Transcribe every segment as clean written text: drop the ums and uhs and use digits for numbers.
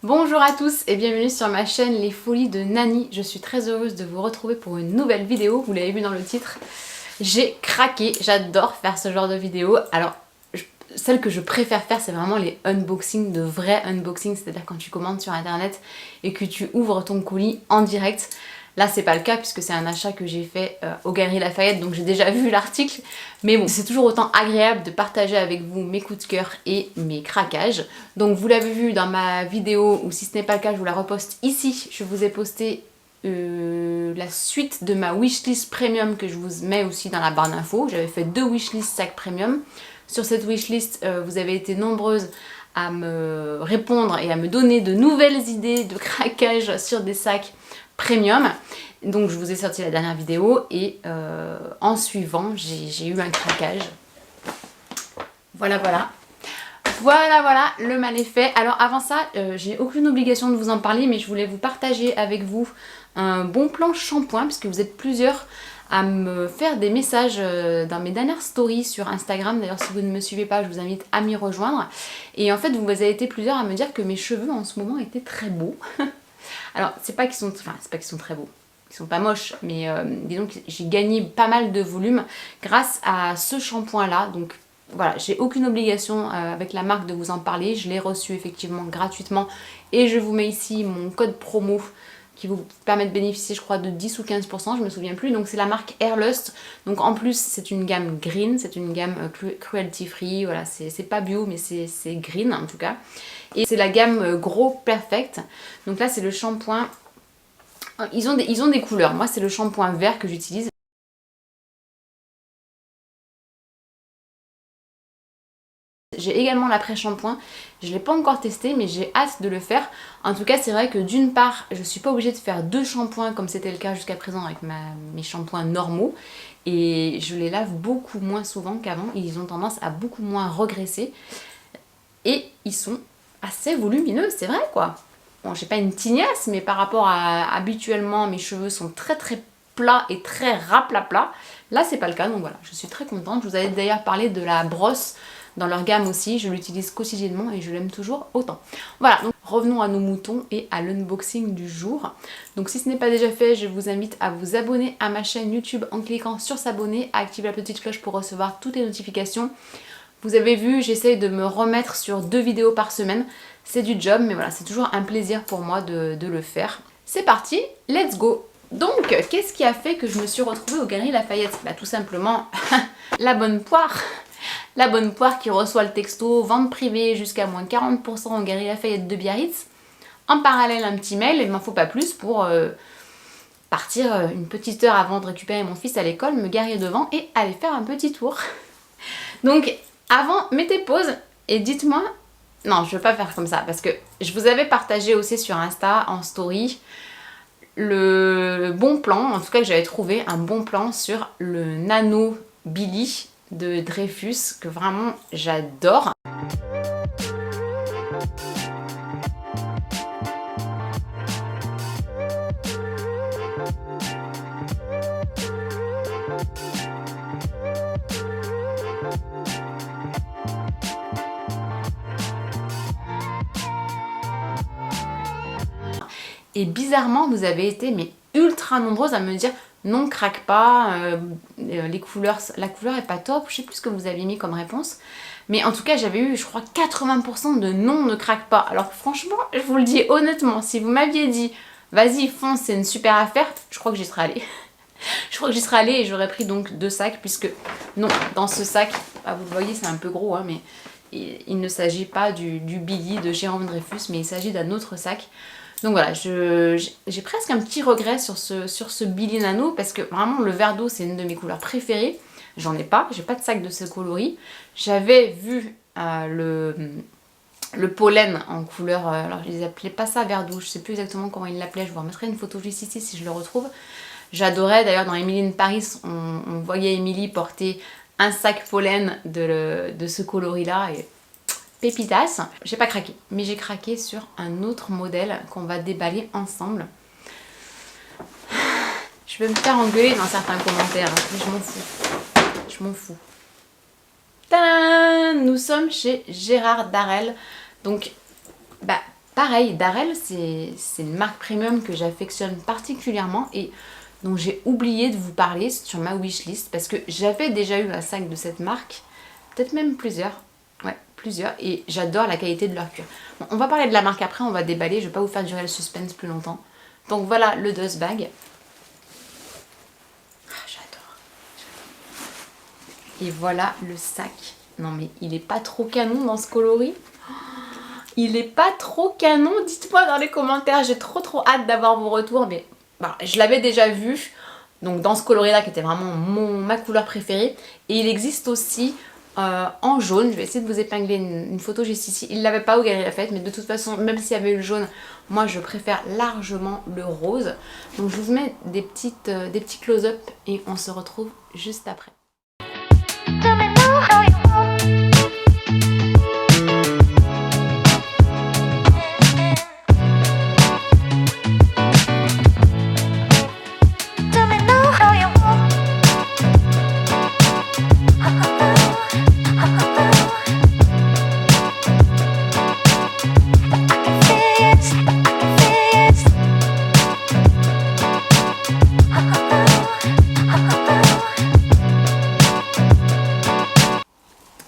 Bonjour à tous et bienvenue sur ma chaîne Les Folies de Nani. Je suis très heureuse de vous retrouver pour une nouvelle vidéo, vous l'avez vu dans le titre. J'ai craqué, j'adore faire ce genre de vidéo. Alors, celle que je préfère faire, c'est vraiment les unboxings, de vrais unboxings, c'est-à-dire quand tu commandes sur internet et que tu ouvres ton colis en direct. Là c'est pas le cas puisque c'est un achat que j'ai fait aux Galeries Lafayette, donc j'ai déjà vu l'article, mais bon, c'est toujours autant agréable de partager avec vous mes coups de cœur et mes craquages. Donc vous l'avez vu dans ma vidéo, ou si ce n'est pas le cas je vous la reposte ici, je vous ai posté la suite de ma wishlist premium que je vous mets aussi dans la barre d'infos. J'avais fait 2 wishlists sacs premium. Sur cette wishlist, vous avez été nombreuses à me répondre et à me donner de nouvelles idées de craquage sur des sacs premium. Donc je vous ai sorti la dernière vidéo et en suivant j'ai eu un craquage. Voilà, le mal est fait. Alors avant ça, j'ai aucune obligation de vous en parler, mais je voulais vous partager avec vous un bon plan shampoing, puisque vous êtes plusieurs à me faire des messages dans mes dernières stories sur Instagram. D'ailleurs, si vous ne me suivez pas, je vous invite à m'y rejoindre. Et en fait, vous avez été plusieurs à me dire que mes cheveux en ce moment étaient très beaux. Alors, c'est pas qu'ils sont très beaux. Ils sont pas moches, mais disons que j'ai gagné pas mal de volume grâce à ce shampoing là. Donc voilà, j'ai aucune obligation avec la marque de vous en parler. Je l'ai reçu effectivement gratuitement et je vous mets ici mon code promo qui vous permet de bénéficier, je crois, de 10 ou 15%, je me souviens plus. Donc c'est la marque Airlust. Donc en plus c'est une gamme green, c'est une gamme cruelty free. Voilà, c'est pas bio mais c'est green en tout cas. Et c'est la gamme Gros Perfect. Donc là c'est le shampoing. Ils ont des couleurs. Moi c'est le shampoing vert que j'utilise. J'ai également l'après-shampoing, je ne l'ai pas encore testé mais j'ai hâte de le faire. En tout cas c'est vrai que d'une part je ne suis pas obligée de faire 2 shampoings comme c'était le cas jusqu'à présent avec mes shampoings normaux. Et je les lave beaucoup moins souvent qu'avant, ils ont tendance à beaucoup moins regresser. Et ils sont assez volumineux, c'est vrai quoi. Bon, j'ai pas une tignasse, mais par rapport à habituellement mes cheveux sont très plats et très raplapla. Là c'est pas le cas, donc voilà, je suis très contente. Je vous avais d'ailleurs parlé de la brosse dans leur gamme aussi, je l'utilise quotidiennement et je l'aime toujours autant. Voilà, donc revenons à nos moutons et à l'unboxing du jour. Donc si ce n'est pas déjà fait, je vous invite à vous abonner à ma chaîne YouTube en cliquant sur s'abonner, à activer la petite cloche pour recevoir toutes les notifications. Vous avez vu, j'essaye de me remettre sur 2 vidéos par semaine. C'est du job, mais voilà, c'est toujours un plaisir pour moi de le faire. C'est parti, let's go! Donc, qu'est-ce qui a fait que je me suis retrouvée aux Galeries Lafayette? Bah tout simplement, la bonne poire. La bonne poire qui reçoit le texto vente privée jusqu'à moins 40% aux Galeries Lafayette de Biarritz. En parallèle, un petit mail, il m'en faut pas plus pour partir une petite heure avant de récupérer mon fils à l'école, me garer devant et aller faire un petit tour. Donc, avant, mettez pause et dites-moi... Non, je ne veux pas faire comme ça parce que je vous avais partagé aussi sur Insta en story le bon plan, en tout cas que j'avais trouvé un bon plan sur le Nano Billy de Dreyfus que vraiment j'adore. Et bizarrement, vous avez été mais ultra nombreuses à me dire non, craque pas, les couleurs, la couleur est pas top, je sais plus ce que vous aviez mis comme réponse. Mais en tout cas, j'avais eu, je crois, 80% de non, ne craque pas. Alors franchement, je vous le dis honnêtement, si vous m'aviez dit vas-y, fonce, c'est une super affaire, je crois que j'y serais allée. Je crois que j'y serais allée et j'aurais pris donc 2 sacs, puisque non, dans ce sac, ah, vous le voyez, c'est un peu gros, hein, mais il ne s'agit pas du Billy de Jérôme Dreyfus, mais il s'agit d'un autre sac. Donc voilà, j'ai presque un petit regret sur ce Billy Nano parce que vraiment le vert d'eau c'est une de mes couleurs préférées. J'en ai pas, j'ai pas de sac de ce coloris. J'avais vu le pollen en couleur, alors ils appelaient pas ça vert d'eau, je sais plus exactement comment ils l'appelaient, je vous remettrai une photo juste ici si je le retrouve. J'adorais, d'ailleurs dans Emily in Paris, on voyait Emily porter un sac pollen de ce coloris là et... pépitas. J'ai pas craqué, mais j'ai craqué sur un autre modèle qu'on va déballer ensemble. Je vais me faire engueuler dans certains commentaires, hein, mais je m'en fous. Je m'en fous. Tadam! Nous sommes chez Gérard Darel. Donc, bah, pareil, Darel, c'est une marque premium que j'affectionne particulièrement et dont j'ai oublié de vous parler sur ma wishlist parce que j'avais déjà eu un sac de cette marque, peut-être même plusieurs. Ouais, plusieurs. Et j'adore la qualité de leur cuir. Bon, on va parler de la marque après, on va déballer. Je vais pas vous faire durer le suspense plus longtemps. Donc voilà le dust bag. Ah, j'adore. Et voilà le sac. Non mais il est pas trop canon dans ce coloris. Il est pas trop canon. Dites-moi dans les commentaires. J'ai trop hâte d'avoir vos retours. Mais bah, je l'avais déjà vu. Donc dans ce coloris là qui était vraiment ma couleur préférée. Et il existe aussi en jaune. Je vais essayer de vous épingler une photo juste ici. Il ne l'avait pas au Galeries Lafayette, mais de toute façon, même s'il y avait eu le jaune, moi je préfère largement le rose. Donc je vous mets des petits close-up et on se retrouve juste après.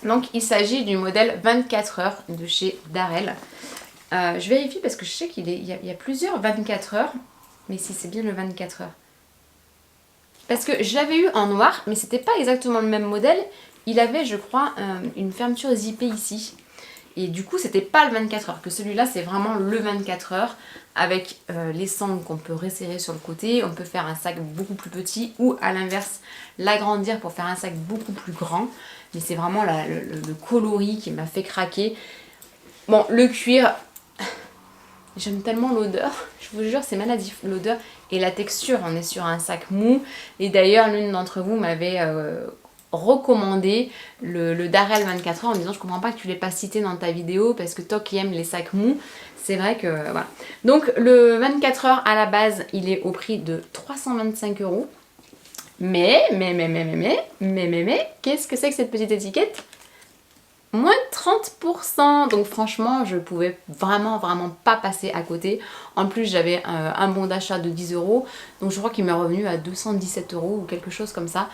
Donc il s'agit du modèle 24 heures de chez Darel. Je vérifie parce que je sais qu'il y a plusieurs 24 heures. Mais si c'est bien le 24 heures. Parce que je l'avais eu en noir, mais c'était pas exactement le même modèle. Il avait, je crois, une fermeture zippée ici. Et du coup, c'était pas le 24 heures. Que celui-là, c'est vraiment le 24 heures. Avec les sangles qu'on peut resserrer sur le côté. On peut faire un sac beaucoup plus petit. Ou à l'inverse, l'agrandir pour faire un sac beaucoup plus grand. Mais c'est vraiment le coloris qui m'a fait craquer. Bon, le cuir, j'aime tellement l'odeur. Je vous jure, c'est maladif. L'odeur et la texture, on est sur un sac mou. Et d'ailleurs, l'une d'entre vous m'avait recommandé le Darel 24 heures en me disant je comprends pas que tu l'aies pas cité dans ta vidéo parce que toi qui aimes les sacs mous, c'est vrai que voilà. Donc le 24 heures à la base, il est au prix de 325 €. Mais, qu'est-ce que c'est que cette petite étiquette? Moins de 30%. Donc franchement, je pouvais vraiment pas passer à côté. En plus, j'avais un bon d'achat de 10 €. Donc je crois qu'il m'est revenu à 217 € ou quelque chose comme ça.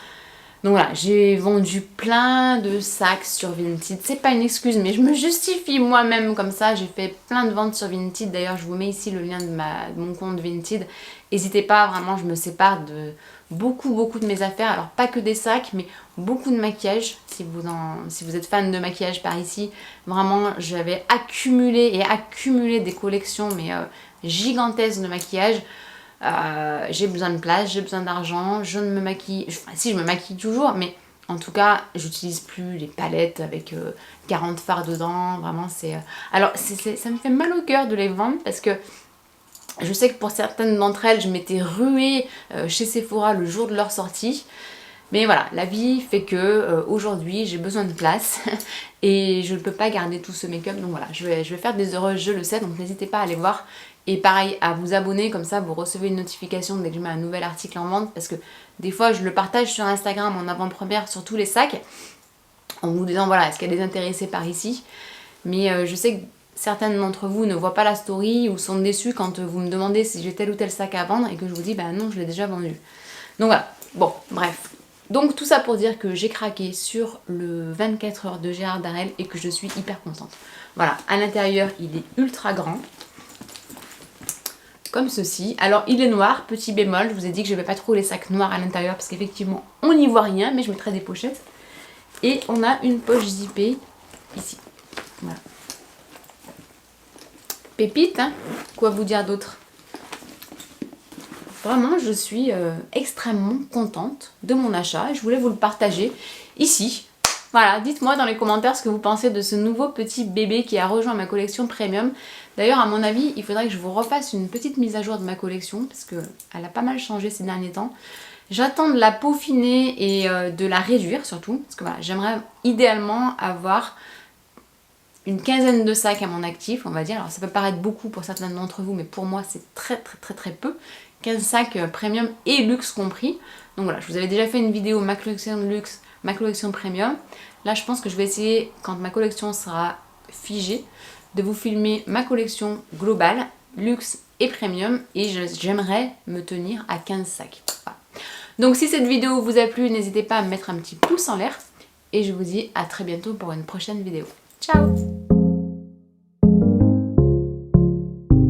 Donc voilà, j'ai vendu plein de sacs sur Vinted. C'est pas une excuse, mais je me justifie moi-même comme ça. J'ai fait plein de ventes sur Vinted. D'ailleurs, je vous mets ici le lien de mon compte Vinted. N'hésitez pas, vraiment, je me sépare de beaucoup de mes affaires. Alors, pas que des sacs, mais beaucoup de maquillage. Si vous êtes fan de maquillage par ici, vraiment, j'avais accumulé des collections, mais gigantesques de maquillage. J'ai besoin de place, j'ai besoin d'argent, je ne me maquille, enfin si je me maquille toujours, mais en tout cas j'utilise plus les palettes avec 40 fards dedans, vraiment c'est... Alors ça me fait mal au cœur de les vendre parce que je sais que pour certaines d'entre elles je m'étais ruée chez Sephora le jour de leur sortie. Mais voilà, la vie fait que aujourd'hui j'ai besoin de place et je ne peux pas garder tout ce make-up. Donc voilà, je vais faire des heureuses, je le sais, donc n'hésitez pas à aller voir. Et pareil, à vous abonner, comme ça vous recevez une notification dès que je mets un nouvel article en vente. Parce que des fois je le partage sur Instagram en avant-première sur tous les sacs. En vous disant voilà, est-ce qu'il y a des intéressés par ici. Mais je sais que certaines d'entre vous ne voient pas la story ou sont déçus quand vous me demandez si j'ai tel ou tel sac à vendre. Et que je vous dis bah non, je l'ai déjà vendu. Donc voilà, bon, bref. Donc tout ça pour dire que j'ai craqué sur le 24 heures de Gérard Darel et que je suis hyper contente. Voilà, à l'intérieur il est ultra grand. Comme ceci. Alors il est noir, petit bémol, je vous ai dit que je ne vais pas trop les sacs noirs à l'intérieur parce qu'effectivement on n'y voit rien, mais je mettrai des pochettes. Et on a une poche zippée ici. Voilà. Pépite, hein, quoi vous dire d'autre? Vraiment, je suis extrêmement contente de mon achat et je voulais vous le partager ici. Voilà, dites-moi dans les commentaires ce que vous pensez de ce nouveau petit bébé qui a rejoint ma collection premium. D'ailleurs, à mon avis, il faudrait que je vous refasse une petite mise à jour de ma collection parce qu'elle a pas mal changé ces derniers temps. J'attends de la peaufiner et de la réduire surtout parce que voilà, j'aimerais idéalement avoir une quinzaine de sacs à mon actif, on va dire. Alors ça peut paraître beaucoup pour certains d'entre vous, mais pour moi c'est très peu. 15 sacs premium et luxe compris. Donc voilà, je vous avais déjà fait une vidéo ma collection de luxe, ma collection premium. Là je pense que je vais essayer, quand ma collection sera figée, de vous filmer ma collection globale, luxe et premium, et j'aimerais me tenir à 15 sacs. Voilà. Donc si cette vidéo vous a plu, n'hésitez pas à me mettre un petit pouce en l'air, et je vous dis à très bientôt pour une prochaine vidéo. Ciao!